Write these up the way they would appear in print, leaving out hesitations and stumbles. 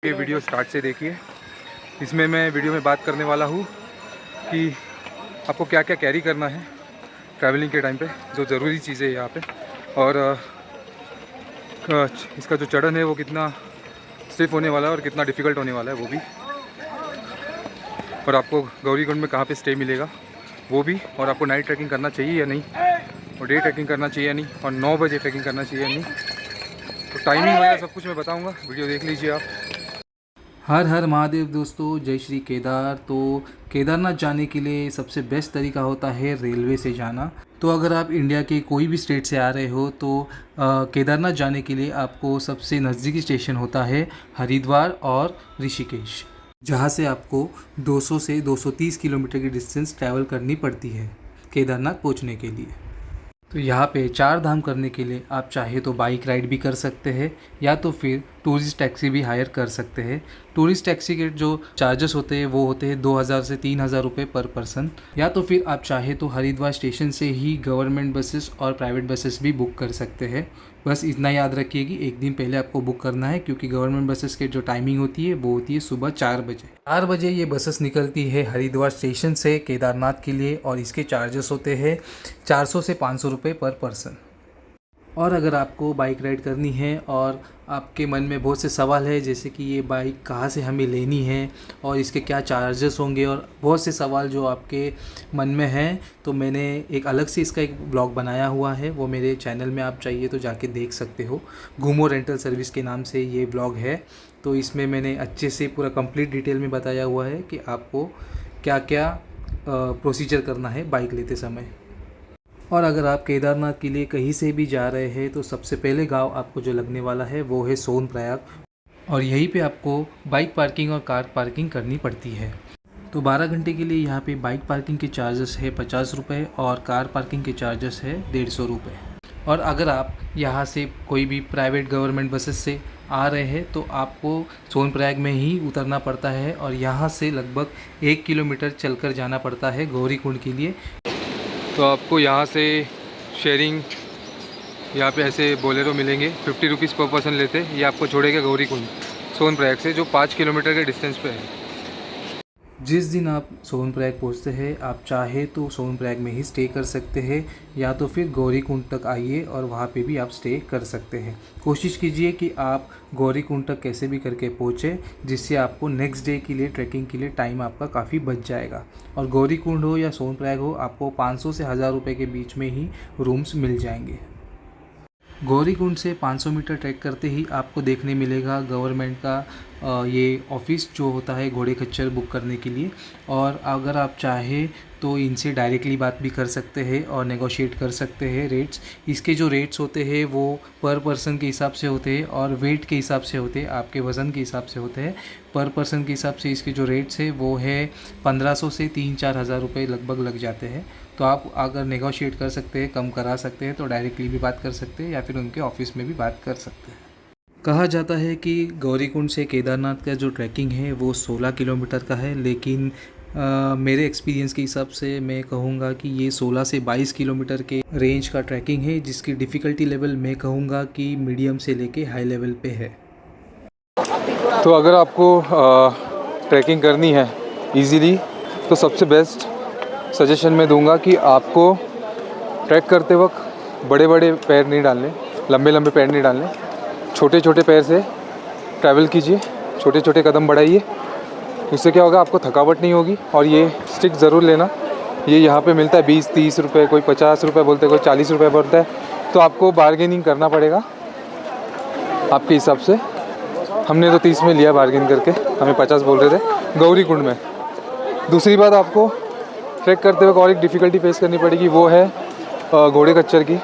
ये video start से देखिए। इसमें मैं वीडियो में बात करने वाला हूँ कि आपको क्या क्या कैरी करना है ट्रैवलिंग के टाइम पे, जो ज़रूरी चीज़ें हैं यहाँ पे, और इसका जो चढ़न है वो कितना स्टिफ होने वाला है और कितना डिफ़िकल्ट होने वाला है वो भी, और आपको गौरीकुंड में कहाँ पे स्टे मिलेगा वो भी, और आपको नाइट ट्रैकिंग करना चाहिए या नहीं, और डे ट्रैकिंग करना चाहिए या नहीं, और 9 बजे ट्रैकिंग करना चाहिए या नहीं। तो टाइमिंग वगैरह सब कुछ मैं बताऊँगा, वीडियो देख लीजिए आप। हर हर महादेव दोस्तों, जय श्री केदार। तो केदारनाथ जाने के लिए सबसे बेस्ट तरीका होता है रेलवे से जाना। तो अगर आप इंडिया के कोई भी स्टेट से आ रहे हो तो केदारनाथ जाने के लिए आपको सबसे नज़दीकी स्टेशन होता है हरिद्वार और ऋषिकेश, जहाँ से आपको 200 से 230 किलोमीटर की डिस्टेंस ट्रैवल करनी पड़ती है केदारनाथ पहुँचने के लिए। तो यहाँ पे 4 धाम करने के लिए आप चाहे तो बाइक राइड भी कर सकते हैं या तो फिर टूरिस्ट टैक्सी भी हायर कर सकते हैं। टूरिस्ट टैक्सी के जो चार्जेस होते हैं वो होते हैं 2000 से 3000 रुपये पर पर्सन। या तो फिर आप चाहे तो हरिद्वार स्टेशन से ही गवर्नमेंट बसेस और प्राइवेट बसेस भी बुक कर सकते हैं। बस इतना याद रखिए कि एक दिन पहले आपको बुक करना है, क्योंकि गवर्नमेंट बसेस की जो टाइमिंग होती है वो होती है सुबह 4 बजे। 4 बजे ये बसेस निकलती है हरिद्वार स्टेशन से केदारनाथ के लिए, और इसके चार्जेस होते हैं 400 से 500 रुपये पर पर्सन। और अगर आपको बाइक राइड करनी है और आपके मन में बहुत से सवाल है, जैसे कि ये बाइक कहाँ से हमें लेनी है और इसके क्या चार्जेस होंगे, और बहुत से सवाल जो आपके मन में हैं, तो मैंने एक अलग से इसका एक ब्लॉग बनाया हुआ है, वो मेरे चैनल में आप चाहिए तो जाके देख सकते हो। घूमो रेंटल सर्विस के नाम से ये ब्लॉग है। तो इसमें मैंने अच्छे से पूरा कंप्लीट डिटेल में बताया हुआ है कि आपको क्या क्या प्रोसीजर करना है बाइक लेते समय। और अगर आप केदारनाथ के लिए कहीं से भी जा रहे हैं तो सबसे पहले गांव आपको जो लगने वाला है वो है सोनप्रयाग, और यहीं पे आपको बाइक पार्किंग और कार पार्किंग करनी पड़ती है। तो 12 घंटे के लिए यहाँ पे बाइक पार्किंग के चार्जेस है 50 रुपये और कार पार्किंग के चार्जेस है 150 रुपये। और अगर आप यहाँ से कोई भी प्राइवेट गवर्नमेंट बसेस से आ रहे हैं तो आपको सोनप्रयाग में ही उतरना पड़ता है, और यहाँ से लगभग 1 किलोमीटर चलकर जाना पड़ता है गौरीकुंड के लिए। तो आपको यहाँ से शेयरिंग, यहाँ पे ऐसे बोलेरो मिलेंगे, 50 रुपीज़ पर पर्सन लेते। ये आपको छोड़ेगा गौरीकुंड सोनप्रयाग से, जो 5 किलोमीटर के डिस्टेंस पे है। जिस दिन आप सोनप्रयाग पहुँचते हैं आप चाहे तो सोनप्रयाग में ही स्टे कर सकते हैं, या तो फिर गौरीकुंड तक आइए और वहाँ पे भी आप स्टे कर सकते हैं। कोशिश कीजिए कि आप गौरीकुंड तक कैसे भी करके पहुँचे, जिससे आपको नेक्स्ट डे के लिए ट्रैकिंग के लिए टाइम आपका काफ़ी बच जाएगा। और गौरीकुंड हो या सोनप्रयाग हो, आपको 500 से 1000 रुपये के बीच में ही रूम्स मिल जाएंगे। गौरीकुंड से 500 मीटर ट्रैक करते ही आपको देखने मिलेगा गवर्नमेंट का ये ऑफिस जो होता है घोड़े खच्चर बुक करने के लिए। और अगर आप चाहें तो इनसे डायरेक्टली बात भी कर सकते हैं और नेगोशिएट कर सकते हैं रेट्स। इसके जो रेट्स होते हैं वो पर पर्सन के हिसाब से होते हैं और वेट के हिसाब से होते हैं, आपके वज़न के हिसाब से होते हैं। पर पर्सन के हिसाब से इसके जो रेट्स है वो है 1500 से 3-4 हज़ार रुपये लगभग लग जाते हैं। तो आप अगर नेगोशिएट कर सकते हैं, कम करा सकते हैं, तो डायरेक्टली भी बात कर सकते हैं या फिर उनके ऑफिस में भी बात कर सकते हैं। कहा जाता है कि गौरीकुंड से केदारनाथ का जो ट्रैकिंग है वो 16 किलोमीटर का है, लेकिन मेरे एक्सपीरियंस के हिसाब से मैं कहूँगा कि ये 16 से 22 किलोमीटर के रेंज का ट्रैकिंग है, जिसकी डिफ़िकल्टी लेवल मैं कहूँगा कि मीडियम से लेके हाई लेवल पे है। तो अगर आपको ट्रैकिंग करनी है इजीली, तो सबसे बेस्ट सजेशन मैं दूंगा कि आपको ट्रैक करते वक्त बड़े बड़े पैर नहीं डालने, लंबे लंबे पैर नहीं डालने, छोटे छोटे पैर से ट्रैवल कीजिए, छोटे छोटे कदम बढ़ाइए। इससे क्या होगा, आपको थकावट नहीं होगी। और ये स्टिक ज़रूर लेना, ये यहाँ पे मिलता है 20-30 रुपये, कोई 50 रुपये बोलते हैं, कोई 40 रुपये बोलता है। तो आपको बार्गेनिंग करना पड़ेगा आपके हिसाब से। हमने तो 30 में लिया बार्गेन करके, हमें 50 बोल रहे थे गौरीकुंड में। दूसरी बात, आपको ट्रैक करते वक्त और एक डिफ़िकल्टी फेस करनी पड़ेगी, वो है घोड़े खच्चर की।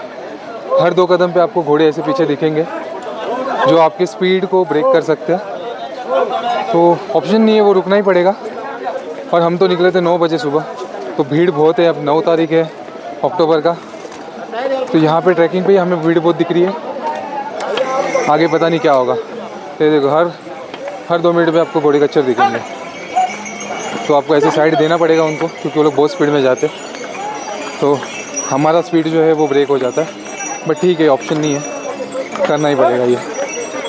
हर 2 कदम पे आपको घोड़े ऐसे पीछे दिखेंगे जो आपके स्पीड को ब्रेक कर सकते हैं। तो ऑप्शन नहीं है, वो रुकना ही पड़ेगा। और हम तो निकले थे 9 बजे सुबह, तो भीड़ बहुत है। अब 9 तारीख है अक्टूबर का, तो यहाँ पे ट्रैकिंग पे हमें भीड़ बहुत दिख रही है। आगे पता नहीं क्या होगा। ये देखो, हर 2 मिनट पे आपको घोड़े खच्चर दिखेंगे। तो आपको ऐसे साइड देना पड़ेगा उनको, क्योंकि वो लोग बहुत स्पीड में जाते हैं, तो हमारा स्पीड जो है वो ब्रेक हो जाता है। बट ठीक है, ऑप्शन नहीं है, करना ही पड़ेगा ये।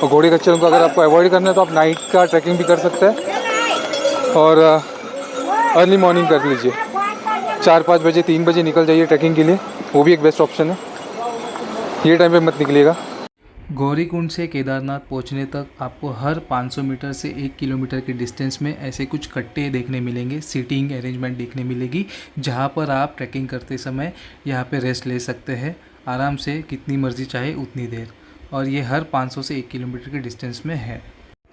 और घोड़े खच्चरों को अगर आपको अवॉइड करना है तो आप नाइट का ट्रैकिंग भी कर सकते हैं और अर्ली मॉर्निंग कर लीजिए। 4-5 बजे 3 बजे निकल जाइए ट्रैकिंग के लिए, वो भी एक बेस्ट ऑप्शन है। ये टाइम पे मत निकलिएगा। गौरीकुंड से केदारनाथ पहुंचने तक आपको हर 500 मीटर से 1 किलोमीटर के डिस्टेंस में ऐसे कुछ कट्टे देखने मिलेंगे, सीटिंग अरेंजमेंट देखने मिलेगी, जहां पर आप ट्रैकिंग करते समय यहां पे रेस्ट ले सकते हैं आराम से, कितनी मर्जी चाहे उतनी देर। और ये हर 500 से 1 किलोमीटर के डिस्टेंस में है।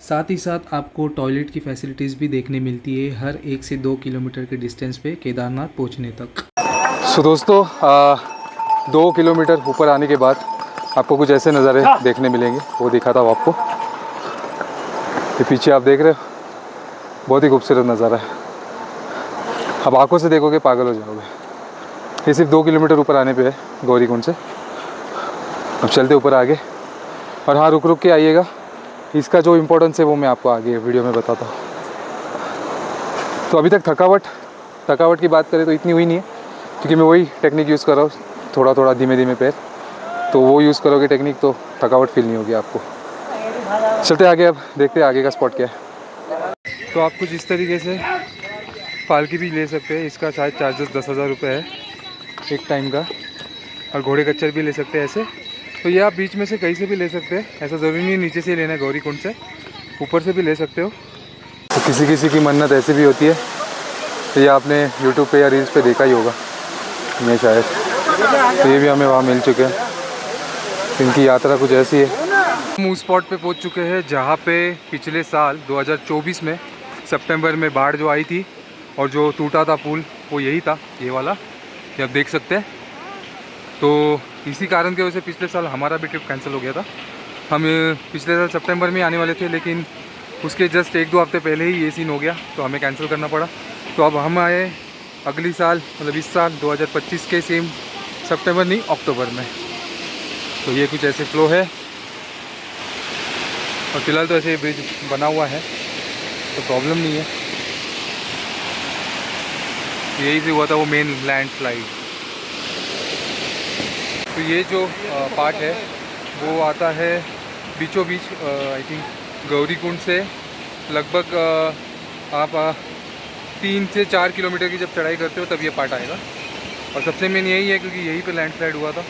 साथ ही साथ आपको टॉयलेट की फैसिलिटीज़ भी देखने मिलती है हर 1 से 2 किलोमीटर के डिस्टेंस पे केदारनाथ पहुँचने तक। सो दोस्तों 2 किलोमीटर ऊपर आने के बाद आपको कुछ ऐसे नज़ारे देखने मिलेंगे, वो दिखाता हूँ आपको। ये पीछे आप देख रहे हो, बहुत ही खूबसूरत नज़ारा है। अब आंखों से देखोगे पागल हो जाओगे। ये सिर्फ 2 किलोमीटर ऊपर आने पे है गौरीकुंड से। अब चलते ऊपर आगे, और हाँ रुक रुक के आइएगा, इसका जो इम्पोर्टेंस है वो मैं आपको आगे वीडियो में बताता हूँ। तो अभी तक थकावट की बात करें तो इतनी हुई नहीं है, क्योंकि मैं वही टेक्निक यूज़ कर रहा हूँ, थोड़ा थोड़ा धीमे धीमे पैर। तो वो यूज़ करोगे टेक्निक तो थकावट फील नहीं होगी आपको। चलते आगे, अब देखते हैं आगे का स्पॉट क्या है। तो आप कुछ इस तरीके से पालकी भी ले सकते हैं, इसका शायद चार्जेस 10,000 रुपये है एक टाइम का। और घोड़े खच्चर भी ले सकते हैं ऐसे। तो ये आप बीच में से कहीं से भी ले सकते हैं, ऐसा ज़रूरी नहीं नीचे से लेना है गौरीकुंड से, ऊपर से भी ले सकते हो। तो किसी किसी की मन्नत ऐसी भी होती है, तो ये आपने यूट्यूब पे या रील्स पे देखा ही होगा मैं शायद। तो ये भी हमें वहाँ मिल चुके हैं। इनकी यात्रा कुछ ऐसी है। हम उस स्पॉट पे पहुँच चुके हैं जहाँ पे पिछले साल 2024 में सितंबर में बाढ़ जो आई थी, और जो टूटा था पुल वो यही था, ये वाला, ये आप देख सकते हैं। तो इसी कारण की वजह से पिछले साल हमारा भी ट्रिप कैंसिल हो गया था। हम पिछले साल सितंबर में आने वाले थे, लेकिन उसके जस्ट 1-2 हफ्ते पहले ही ये सीन हो गया, तो हमें कैंसिल करना पड़ा। तो अब हम आए अगली साल, मतलब इस साल 2025 के सेम सितंबर नहीं अक्टूबर में। तो ये कुछ ऐसे फ्लो है, और फिलहाल तो ऐसे ब्रिज बना हुआ है तो प्रॉब्लम नहीं है। यही से हुआ था वो मेन लैंडस्लाइड। तो ये जो पार्ट है वो आता है बीचों बीच, आई थिंक गौरीकुंड से लगभग आप 3 से 4 किलोमीटर की जब चढ़ाई करते हो तब ये पार्ट आएगा। और सबसे मेन यही है क्योंकि यहीं पे लैंडस्लाइड हुआ था।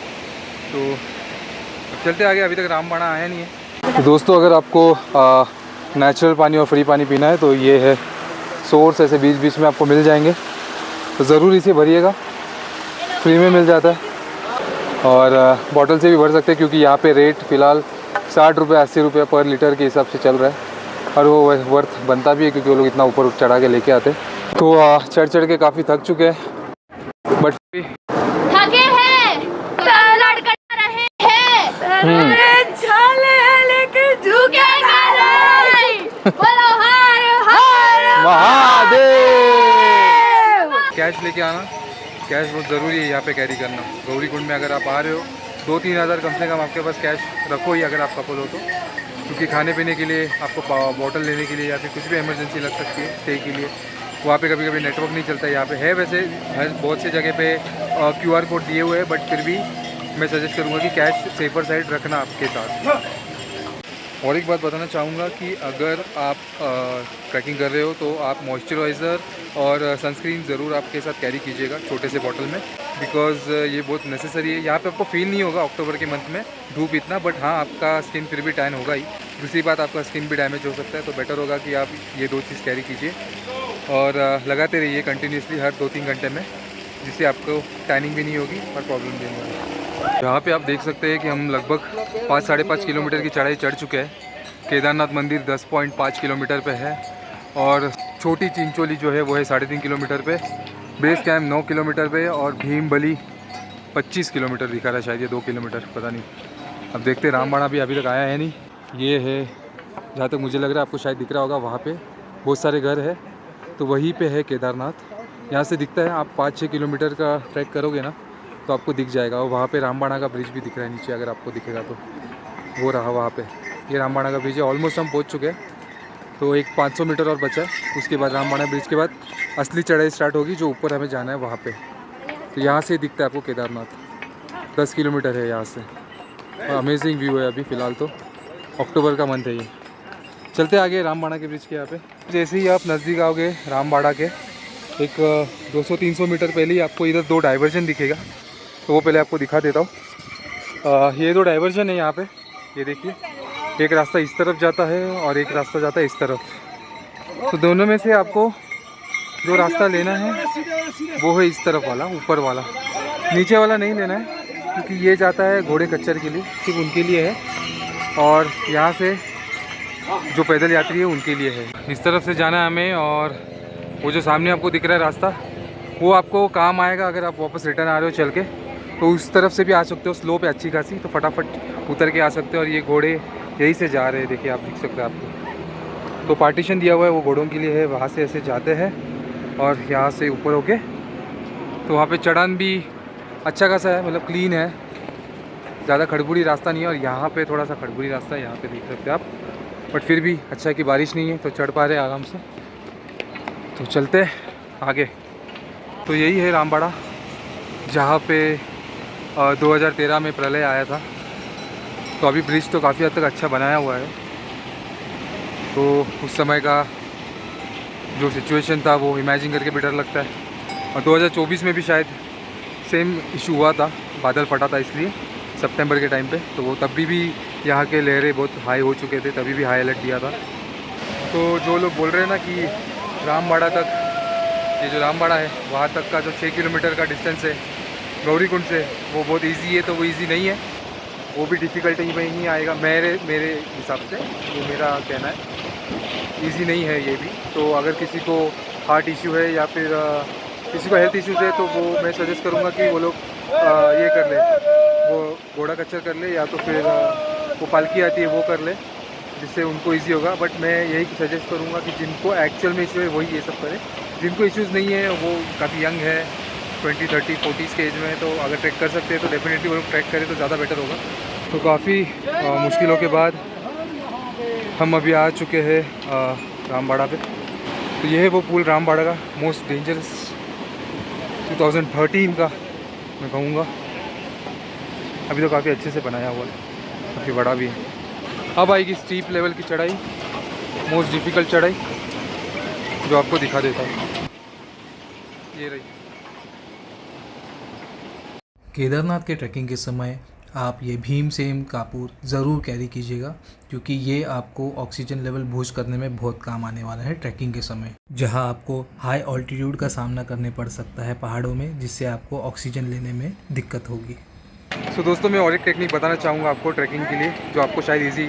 तो अब चलते आगे, अभी तक रामबाड़ा आया नहीं है। तो दोस्तों अगर आपको नेचुरल पानी और फ्री पानी पीना है तो ये है सोर्स, ऐसे बीच बीच में आपको मिल जाएंगे, तो ज़रूर इसे भरिएगा, फ्री में मिल जाता है। और बॉटल से भी भर सकते हैं, क्योंकि यहाँ पे रेट फ़िलहाल 60 रुपये 80 रुपये पर लीटर के हिसाब से चल रहा है, और वो वर्थ बनता भी है क्योंकि वो लोग इतना ऊपर चढ़ा के लेके आते हैं। तो चढ़ के काफ़ी थक चुके हैं, बट थके हैं लड़का रहे हैं लेके झुकेगा नहीं, बोलो हर हर महादेव। कैश लेके आना, कैश बहुत ज़रूरी है यहाँ पे कैरी करना। गौरीकुंड में अगर आप आ रहे हो 2-3 हज़ार कम से कम आपके पास कैश रखो ही, अगर आप कपल हो तो, क्योंकि खाने पीने के लिए आपको बॉटल लेने के लिए या फिर कुछ भी इमरजेंसी लग सकती है स्टे के लिए। वहाँ पे कभी कभी नेटवर्क नहीं चलता है, यहाँ पे है वैसे बहुत सी जगह पे QR कोड दिए हुए हैं, बट फिर भी मैं सजेस्ट करूँगा कि कैश सेफर साइड रखना आपके साथ। और एक बात बताना चाहूँगा कि अगर आप ट्रैकिंग कर रहे हो तो आप मॉइस्चराइज़र और सनस्क्रीन ज़रूर आपके साथ कैरी कीजिएगा छोटे से बॉटल में, बिकॉज़ ये बहुत नेसेसरी है। यहाँ पे आपको फील नहीं होगा अक्टूबर के मंथ में धूप इतना, बट हाँ आपका स्किन फिर भी टैन होगा ही। दूसरी बात, आपका स्किन भी डैमेज हो सकता है, तो बेटर होगा कि आप ये 2 चीज़ कैरी कीजिए और लगाते रहिए कंटिन्यूसली हर 2-3 घंटे में, जिससे आपको टैनिंग भी नहीं होगी और प्रॉब्लम भी नहीं होगी। यहाँ पे आप देख सकते हैं कि हम लगभग 5-5.5 किलोमीटर की चढ़ाई चढ़ चुके हैं। केदारनाथ मंदिर 10.5 किलोमीटर पे है, और छोटी चिंचोली जो है वो है 3.5 किलोमीटर पे, बेस कैम्प 9 किलोमीटर पे, और भीमबली 25 किलोमीटर दिखा रहा है, शायद ये 2 किलोमीटर, पता नहीं। अब देखते हैं, रामबाड़ा भी अभी तक आया है नहीं। ये है जहाँ तक मुझे लग रहा है, आपको शायद दिख रहा होगा, वहाँ पे बहुत सारे घर है, तो वहीं पे है केदारनाथ। यहाँ से दिखता है, आप 5-6 किलोमीटर का ट्रैक करोगे ना तो आपको दिख जाएगा। और वहाँ पे रामबाड़ा का ब्रिज भी दिख रहा है नीचे, अगर आपको दिखेगा तो, वो रहा वहाँ पे, ये रामबाड़ा का ब्रिज है। ऑलमोस्ट हम पहुँच चुके हैं, तो एक 500 मीटर और बचा है। उसके बाद रामबाड़ा ब्रिज के बाद असली चढ़ाई स्टार्ट होगी, जो ऊपर हमें जाना है वहाँ पे। तो यहाँ से दिखता है आपको केदारनाथ, 10 किलोमीटर है यहाँ से, और अमेजिंग व्यू है अभी फ़िलहाल तो। अक्टूबर का मंथ है ये। चलते आगे रामबाड़ा के ब्रिज के यहाँ पे। जैसे ही आप नज़दीक आओगे रामबाड़ा के, एक 200-300 मीटर पहले ही आपको इधर 2 डाइवर्जन दिखेगा, तो वो पहले आपको दिखा देता हूँ। ये 2 डाइवर्जन है यहाँ पे, ये देखिए। एक रास्ता इस तरफ जाता है और एक रास्ता जाता है इस तरफ। तो दोनों में से आपको जो रास्ता लेना है वो है इस तरफ वाला, ऊपर वाला। नीचे वाला नहीं लेना है क्योंकि ये जाता है घोड़े खच्चर के लिए, सिर्फ उनके लिए है, और यहाँ से जो पैदल यात्री है उनके लिए है। इस तरफ से जाना है हमें, और वो जो सामने आपको दिख रहा है रास्ता, वो आपको काम आएगा अगर आप वापस रिटर्न आ रहे हो चल के, तो उस तरफ से भी आ सकते हो। स्लोप है अच्छी खासी, तो फटाफट उतर के आ सकते हो। और ये घोड़े यहीं से जा रहे हैं, देखिए आप दिख सकते हैं आपको। तो पार्टीशन दिया हुआ है वो घोड़ों के लिए है, वहाँ से ऐसे जाते हैं और यहाँ से ऊपर होके, तो वहाँ पे चढ़ान भी अच्छा खासा है, मतलब क्लीन है, ज़्यादा खड़बुड़ी रास्ता नहीं है। और यहाँ पे थोड़ा सा खड़बुड़ी रास्ता है, यहाँ पे देख सकते हैं आप, बट फिर भी अच्छा है कि बारिश नहीं है तो चढ़ पा रहे हैं आराम से। तो चलते आगे। तो यही है रामबाड़ा, जहाँ पे 2013 में प्रलय आया था। तो अभी ब्रिज तो काफ़ी हद तक अच्छा बनाया हुआ है, तो उस समय का जो सिचुएशन था वो इमेजिन करके भी डर लगता है। और 2024 में भी शायद सेम इशू हुआ था, बादल फटा था इसलिए सितंबर के टाइम पे, तो वो तब भी यहाँ के लहरें बहुत हाई हो चुके थे, तभी भी हाई अलर्ट दिया था। तो जो लोग बोल रहे हैं ना कि रामबाड़ा तक, ये जो रामबाड़ा है वहाँ तक का जो 6 किलोमीटर का डिस्टेंस है गौरीकुंड से, वो बहुत इजी है, तो वो इजी नहीं है, वो भी डिफ़िकल्टी में ही आएगा मेरे हिसाब से, वो मेरा कहना है। इजी नहीं है ये भी। तो अगर किसी को हार्ट इशू है या फिर किसी को हेल्थ इश्यूज़ है, तो वो मैं सजेस्ट करूँगा कि वो लोग ये कर ले, वो घोड़ा खच्चर कर ले, या तो फिर वो पालकी आती है वो कर ले, जिससे उनको इजी होगा। बट मैं यही सजेस्ट करूँगा कि जिनको एक्चुअल में इशू है वही ये सब करें। जिनको इश्यूज़ नहीं है, वो काफ़ी यंग है, 20, 30, 40 के एज में, तो अगर ट्रैक कर सकते हैं तो डेफिनेटली वो लोग ट्रैक करें तो ज़्यादा बेटर होगा। तो काफ़ी मुश्किलों के बाद हम अभी आ चुके हैं रामबाड़ा पे। तो ये है वो पुल रामबाड़ा का, मोस्ट डेंजरस 2013 का मैं कहूँगा। अभी तो काफ़ी अच्छे से बनाया हुआ है, काफ़ी बड़ा भी है। अब आएगी स्टीप लेवल की चढ़ाई, मोस्ट डिफ़िकल्ट चढ़ाई, जो आपको दिखा देता हूँ। ये रही। केदारनाथ के ट्रैकिंग के समय आप ये भीमसेन कपूर ज़रूर कैरी कीजिएगा, क्योंकि ये आपको ऑक्सीजन लेवल बूस्ट करने में बहुत काम आने वाला है ट्रैकिंग के समय, जहां आपको हाई ऑल्टीट्यूड का सामना करने पड़ सकता है पहाड़ों में, जिससे आपको ऑक्सीजन लेने में दिक्कत होगी। तो दोस्तों मैं और एक टेक्निक बताना चाहूँगा आपको ट्रैकिंग के लिए, जो आपको शायद इजी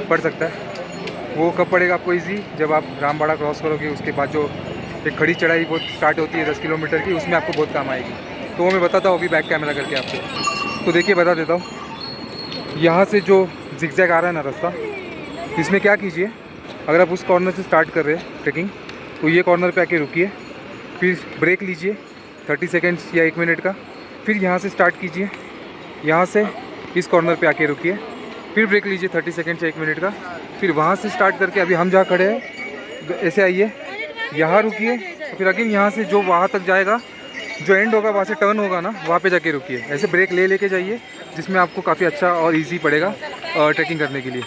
पड़ सकता है। वो कब पड़ेगा आपको इजी? जब आप रामबाड़ा क्रॉस करोगे, उसके बाद जो एक खड़ी चढ़ाई बहुत स्टार्ट होती है 10 किलोमीटर की, उसमें आपको बहुत काम आएगी। तो वो मैं बताता हूँ अभी बैक कैमरा करके आपको। तो देखिए बता देता हूँ, यहाँ से जो जिगजैग आ रहा है ना रास्ता, इसमें क्या कीजिए, अगर आप उस कॉर्नर से स्टार्ट कर रहे हैं ट्रैकिंग, तो ये कॉर्नर पे आके रुकिए, फिर ब्रेक लीजिए 30 सेकेंड्स या 1 मिनट का, फिर यहाँ से स्टार्ट कीजिए, यहाँ से इस कॉर्नर पे आके रुकिए, फिर ब्रेक लीजिए 30 सेकेंड से 1 मिनट का, फिर वहाँ से स्टार्ट करके अभी हम जहाँ खड़े हैं ऐसे आइए, यहाँ रुकिए, फिर अगेन यहाँ से जो वहाँ तक जाएगा, जो एंड होगा वहाँ से टर्न होगा ना, वहाँ पे जाके रुकिए। ऐसे ब्रेक लेके जाइए, जिसमें आपको काफ़ी अच्छा और इजी पड़ेगा ट्रैकिंग करने के लिए।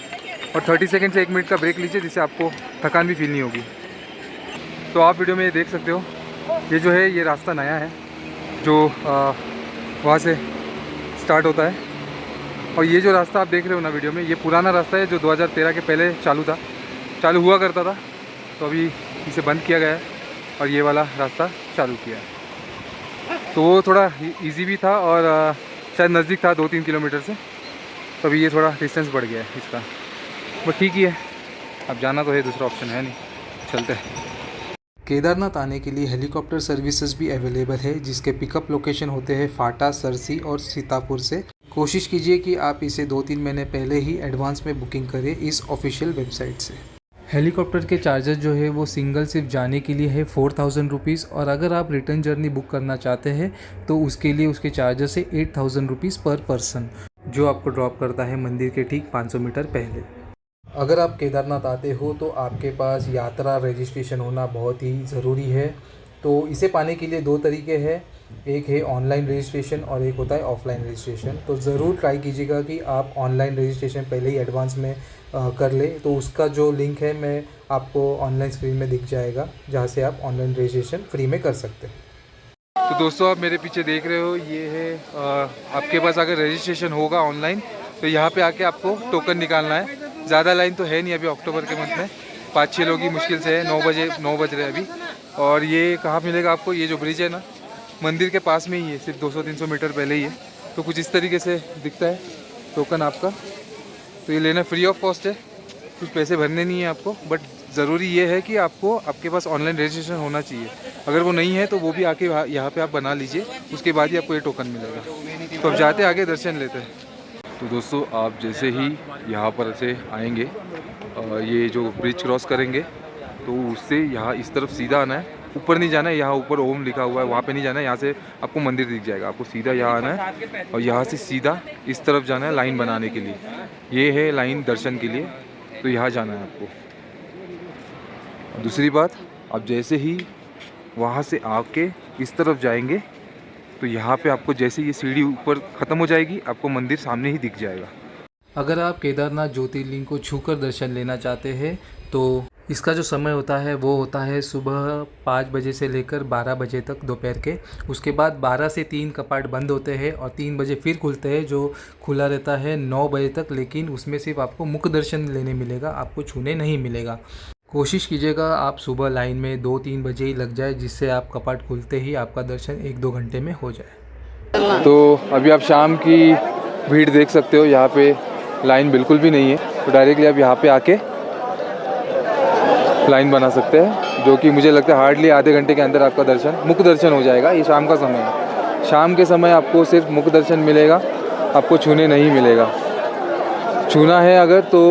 और 30 सेकेंड से 1 मिनट का ब्रेक लीजिए, जिससे आपको थकान भी फील नहीं होगी। तो आप वीडियो में ये देख सकते हो, ये जो है ये रास्ता नया है, जो वहाँ से स्टार्ट होता है। और ये जो रास्ता आप देख रहे हो ना वीडियो में, ये पुराना रास्ता है जो 2013 के पहले चालू हुआ करता था, तो अभी इसे बंद किया गया है और ये वाला रास्ता चालू किया है। तो वो थोड़ा इजी भी था और शायद नज़दीक था 2-3 किलोमीटर से, तो अभी ये थोड़ा डिस्टेंस बढ़ गया है इसका, बट ठीक ही है, अब जाना तो है, दूसरा ऑप्शन है नहीं, चलते हैं। केदारनाथ आने के लिए हेलीकॉप्टर सर्विसेज भी अवेलेबल है, जिसके पिकअप लोकेशन होते हैं फाटा, सरसी और सीतापुर से। कोशिश कीजिए कि आप इसे 2-3 महीने पहले ही एडवांस में बुकिंग करें इस ऑफिशियल वेबसाइट से। हेलीकॉप्टर के चार्जेस जो है वो सिंगल सिर्फ जाने के लिए है 4000 रुपीज़, और अगर आप रिटर्न जर्नी बुक करना चाहते हैं तो उसके लिए उसके चार्जेस है 8000 रुपीज़ पर पर्सन, जो आपको ड्रॉप करता है मंदिर के ठीक 500 मीटर पहले। अगर आप केदारनाथ आते हो तो आपके पास यात्रा रजिस्ट्रेशन होना बहुत ही ज़रूरी है। तो इसे पाने के लिए 2 तरीके हैं, एक है ऑनलाइन रजिस्ट्रेशन और एक होता है ऑफलाइन रजिस्ट्रेशन। तो ज़रूर ट्राई कीजिएगा कि आप ऑनलाइन रजिस्ट्रेशन पहले ही एडवांस में कर ले तो उसका जो लिंक है मैं आपको ऑनलाइन स्क्रीन में दिख जाएगा, जहाँ से आप ऑनलाइन रजिस्ट्रेशन फ्री में कर सकते हैं। तो दोस्तों आप मेरे पीछे देख रहे हो, ये है आपके पास अगर रजिस्ट्रेशन होगा ऑनलाइन तो यहाँ पे आके आपको टोकन निकालना है। ज़्यादा लाइन तो है नहीं अभी अक्टूबर के मंथ में, 5-6 लोग ही मुश्किल से है। 9 बज रहे हैं अभी। और ये कहाँ मिलेगा आपको, ये जो ब्रिज है ना मंदिर के पास में ही है, सिर्फ 200-300 मीटर पहले ही है। तो कुछ इस तरीके से दिखता है टोकन आपका। तो ये लेना फ्री ऑफ कॉस्ट है, कुछ पैसे भरने नहीं है आपको। बट ज़रूरी ये है कि आपको आपके पास ऑनलाइन रजिस्ट्रेशन होना चाहिए। अगर वो नहीं है तो वो भी आके यहाँ पे आप बना लीजिए, उसके बाद ही आपको ये टोकन मिलेगा। तो अब जाते आगे दर्शन लेते हैं। तो दोस्तों आप जैसे ही यहाँ पर से आएंगे, ये जो ब्रिज क्रॉस करेंगे तो उससे यहाँ इस तरफ सीधा आना है, ऊपर नहीं जाना है। यहाँ ऊपर ओम लिखा हुआ है, वहाँ पे नहीं जाना है। यहाँ से आपको मंदिर दिख जाएगा, आपको सीधा यहाँ आना है और यहाँ से सीधा इस तरफ जाना है लाइन बनाने के लिए। ये है लाइन दर्शन के लिए, तो यहाँ जाना है आपको। दूसरी बात, आप जैसे ही वहाँ से आके इस तरफ जाएंगे तो यहाँ पे आपको जैसे ये सीढ़ी ऊपर ख़त्म हो जाएगी, आपको मंदिर सामने ही दिख जाएगा। अगर आप केदारनाथ ज्योतिर्लिंग को छूकर दर्शन लेना चाहते हैं तो इसका जो समय होता है वो होता है सुबह 5 बजे से लेकर 12 बजे तक दोपहर के। उसके बाद 12 से 3 कपाट बंद होते हैं और 3 बजे फिर खुलते हैं, जो खुला रहता है 9 बजे तक। लेकिन उसमें सिर्फ आपको मुख दर्शन लेने मिलेगा, आपको छूने नहीं मिलेगा। कोशिश कीजिएगा आप सुबह लाइन में 2-3 बजे ही लग जाए, जिससे आप कपाट खुलते ही आपका दर्शन 1-2 घंटे में हो जाए। तो अभी आप शाम की भीड़ देख सकते हो, यहाँ पे लाइन बिल्कुल भी नहीं है। तो डायरेक्टली आप यहाँ पे आके लाइन बना सकते हैं, जो कि मुझे लगता है हार्डली आधे घंटे के अंदर आपका दर्शन मुख दर्शन हो जाएगा। ये शाम का समय है, शाम के समय आपको सिर्फ मुख दर्शन मिलेगा, आपको छूने नहीं मिलेगा। छूना है अगर तो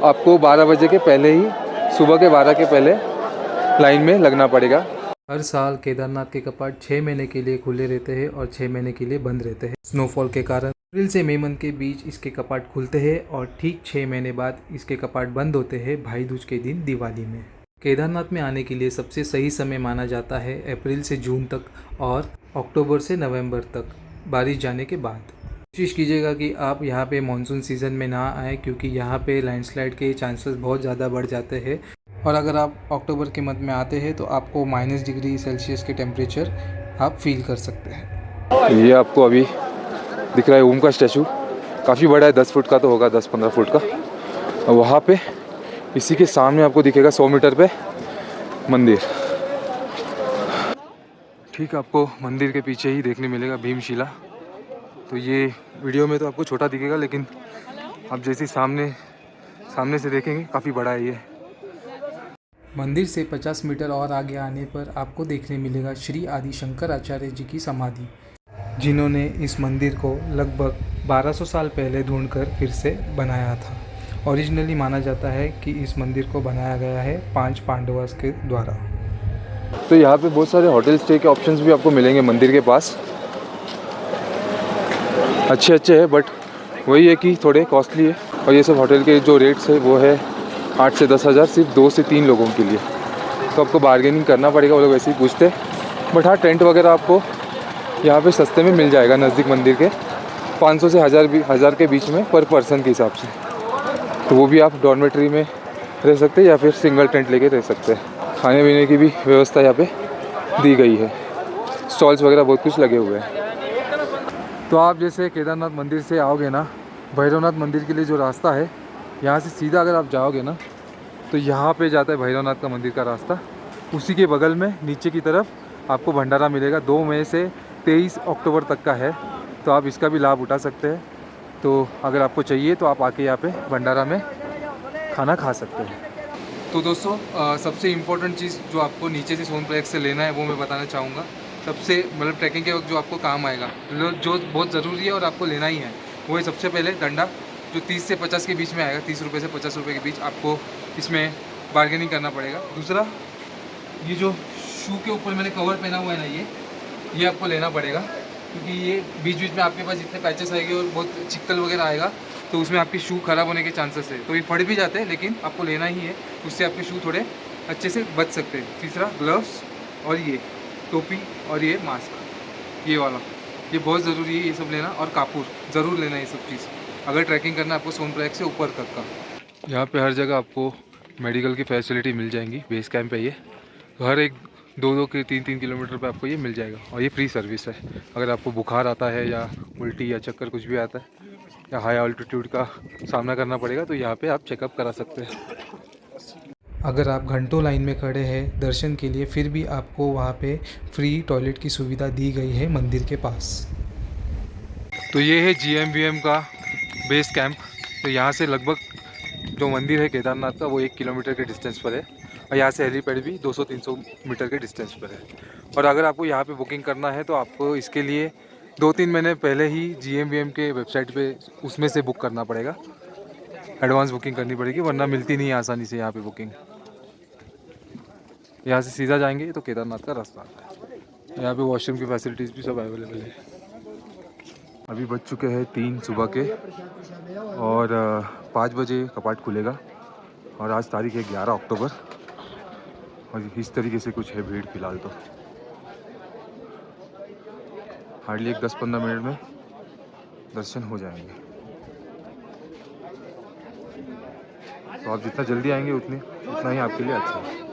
आपको 12 बजे के पहले ही, सुबह के 12 के पहले लाइन में लगना पड़ेगा। हर साल केदारनाथ के कपाट 6 महीने के लिए खुले रहते हैं और 6 महीने के लिए बंद रहते हैं। स्नोफॉल के कारण अप्रैल से मई मंथ के बीच इसके कपाट खुलते हैं और ठीक 6 महीने बाद इसके कपाट बंद होते हैं भाई दूज के दिन, दिवाली में। केदारनाथ में आने के लिए सबसे सही समय माना जाता है अप्रैल से जून तक और अक्टूबर से नवंबर तक, बारिश जाने के बाद। कोशिश कीजिएगा कि आप यहाँ पे मानसून सीज़न में ना आए, क्योंकि यहाँ पे लैंडस्लाइड के चांसेस बहुत ज़्यादा बढ़ जाते हैं। और अगर आप अक्टूबर के मंथ में आते हैं तो आपको -डिग्री के टेम्परेचर आप फील कर सकते हैं। ये आपको अभी दिख रहा है ओम का स्टैचू, काफ़ी बड़ा है, 10 फुट का तो होगा, 10-15 फुट का। और वहाँ पे इसी के सामने आपको दिखेगा 100 मीटर पे मंदिर। ठीक आपको मंदिर के पीछे ही देखने मिलेगा भीमशिला। तो ये वीडियो में तो आपको छोटा दिखेगा, लेकिन आप जैसे सामने से देखेंगे काफ़ी बड़ा है ये। मंदिर से 50 मीटर और आगे आने पर आपको देखने मिलेगा श्री आदि शंकराचार्य जी की समाधि, जिन्होंने इस मंदिर को लगभग 1200 साल पहले ढूंढकर फिर से बनाया था। ओरिजिनली माना जाता है कि इस मंदिर को बनाया गया है 5 पांडवों के द्वारा। तो यहाँ पे बहुत सारे होटल स्टे के ऑप्शंस भी आपको मिलेंगे मंदिर के पास, अच्छे हैं, बट वही है कि थोड़े कॉस्टली है। और ये सब होटल के जो रेट्स है वो है 8 से 10 हज़ार सिर्फ 2 से 3 लोगों के लिए। तो आपको बार्गेनिंग करना पड़ेगा, वो लोग वैसे ही पूछते हैं। बट हाँ, टेंट वगैरह आपको यहाँ पे सस्ते में मिल जाएगा नज़दीक मंदिर के, 500 से 1000 के बीच में पर पर्सन के हिसाब से। तो वो भी आप डॉर्मेट्री में रह सकते हैं या फिर सिंगल टेंट लेके रह सकते हैं। खाने पीने की भी व्यवस्था यहाँ पे दी गई है, स्टॉल्स वगैरह बहुत कुछ लगे हुए हैं। तो आप जैसे केदारनाथ मंदिर से आओगे ना, भैरवनाथ मंदिर के लिए जो रास्ता है, यहाँ से सीधा अगर आप जाओगे ना तो यहाँ पे जाता है भैरवनाथ का मंदिर का रास्ता। उसी के बगल में नीचे की तरफ आपको भंडारा मिलेगा, 2 मई से 23 अक्टूबर तक का है। तो आप इसका भी लाभ उठा सकते हैं। तो अगर आपको चाहिए तो आप आके यहाँ पे भंडारा में खाना खा सकते हैं। तो दोस्तों सबसे इम्पोर्टेंट चीज़ जो आपको नीचे से सोनप्रयाग से लेना है वो मैं बताना चाहूँगा। सबसे मतलब ट्रैकिंग के वक्त जो आपको काम आएगा, जो बहुत ज़रूरी है और आपको लेना ही है, वो है सबसे पहले डंडा, जो 30 से 50 के बीच में आएगा। 30 रुपये से 50 रुपये के बीच आपको इसमें बार्गेनिंग करना पड़ेगा। दूसरा, ये जो शू के ऊपर मैंने कवर पहना हुआ है ना, ये आपको लेना पड़ेगा, क्योंकि ये बीच बीच में आपके पास इतने पैचेस आएंगे और बहुत चिक्कल वगैरह आएगा, तो उसमें आपके शू ख़राब होने के चांसेस है। तो ये फट भी जाते हैं, लेकिन आपको लेना ही है, उससे आपके शू थोड़े अच्छे से बच सकते हैं। तीसरा, ग्लव्स और ये टोपी और ये मास्क, ये वाला, ये बहुत ज़रूरी है ये सब लेना। और कापूर ज़रूर लेना, ये सब चीज़ अगर ट्रैकिंग करना है आपको सोनप्रयाग से ऊपर तक का। यहाँ पे हर जगह आपको मेडिकल की फैसिलिटी मिल जाएंगी। बेस कैंप है ये, तो हर एक 2-2 के 3-3 किलोमीटर पे आपको ये मिल जाएगा और ये फ्री सर्विस है। अगर आपको बुखार आता है या उल्टी या चक्कर कुछ भी आता है या हाई ऑल्टीट्यूड का सामना करना पड़ेगा तो यहाँ पे आप चेकअप करा सकते हैं। अगर आप घंटों लाइन में खड़े हैं दर्शन के लिए, फिर भी आपको वहाँ पे फ्री टॉयलेट की सुविधा दी गई है मंदिर के पास। तो ये है GMVM का बेस कैंप। तो यहाँ से लगभग जो मंदिर है केदारनाथ का वो 1 किलोमीटर के डिस्टेंस पर है और यहाँ से हेलीपैड भी 200-300 मीटर के डिस्टेंस पर है। और अगर आपको यहाँ पे बुकिंग करना है तो आपको इसके लिए 2-3 महीने पहले ही GMVM के वेबसाइट पे उसमें से बुक करना पड़ेगा, एडवांस बुकिंग करनी पड़ेगी, वरना मिलती नहीं है आसानी से यहाँ पे बुकिंग। यहाँ से सीधा जाएंगे तो केदारनाथ का रास्ता आता है। यहाँ पे वॉशरूम की फैसिलिटीज़ भी सब अवेलेबल है। अभी बज चुके हैं 3 सुबह के और 5 बजे कपाट खुलेगा और आज तारीख है 11 अक्टूबर और इस तरीके से कुछ है भीड़ फिलहाल। तो हार्डली एक 10-15 मिनट में दर्शन हो जाएंगे। तो आप जितना जल्दी आएंगे उतना ही आपके लिए अच्छा है।